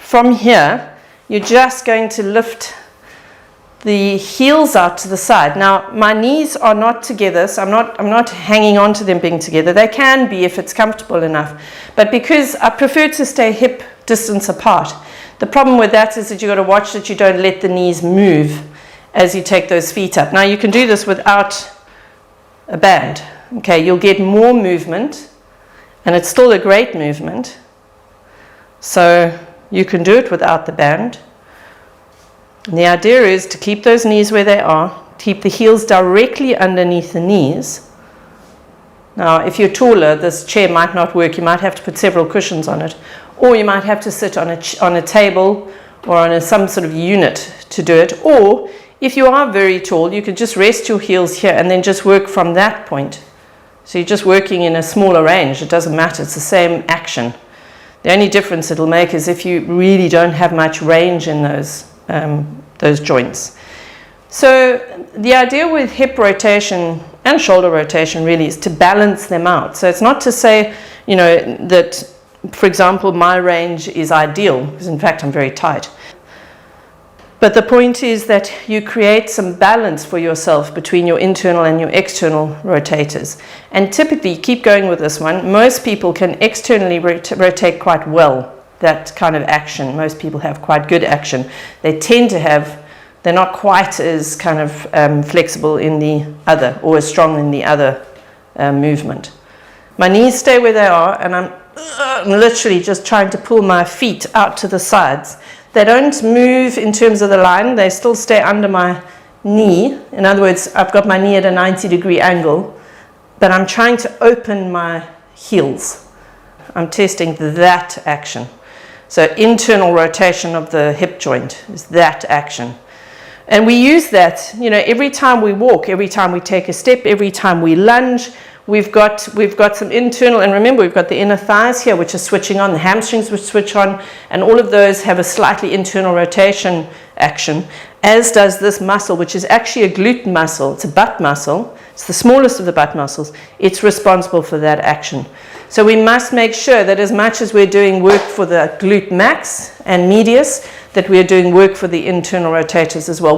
from here, you're just going to lift the heels out to the side. Now, my knees are not together, so I'm not hanging on to them being together. They can be if it's comfortable enough. But because I prefer to stay hip distance apart, the problem with that is that you've got to watch that you don't let the knees move as you take those feet up. Now, you can do this without a band. Okay, you'll get more movement, and it's still a great movement. So you can do it without the band. And the idea is to keep those knees where they are, keep the heels directly underneath the knees. Now, if you're taller, this chair might not work. You might have to put several cushions on it, or you might have to sit on a table or on some sort of unit to do it. Or if you are very tall, you could just rest your heels here and then just work from that point. So you're just working in a smaller range. It doesn't matter. It's the same action. The only difference it'll make is if you really don't have much range in those joints. So the idea with hip rotation and shoulder rotation really is to balance them out. So it's not to say, you know, that, for example, my range is ideal, because in fact I'm very tight. But the point is that you create some balance for yourself between your internal and your external rotators. And typically, keep going with this one, most people can externally rotate quite well, that kind of action. Most people have quite good action. They tend to have, they're not quite as kind of flexible in the other, or as strong in the other movement. My knees stay where they are, and I'm literally just trying to pull my feet out to the sides. They don't move in terms of the line, they still stay under my knee. In other words, I've got my knee at a 90-degree angle, but I'm trying to open my heels. I'm testing that action. So internal rotation of the hip joint is that action. And we use that, you know, every time we walk, every time we take a step, every time we lunge. We've got some internal, and remember we've got the inner thighs here which are switching on, the hamstrings which switch on, and all of those have a slightly internal rotation action, as does this muscle, which is actually a glute muscle. It's a butt muscle. It's the smallest of the butt muscles. It's responsible for that action. So we must make sure that as much as we're doing work for the glute max and medius, that we're doing work for the internal rotators as well.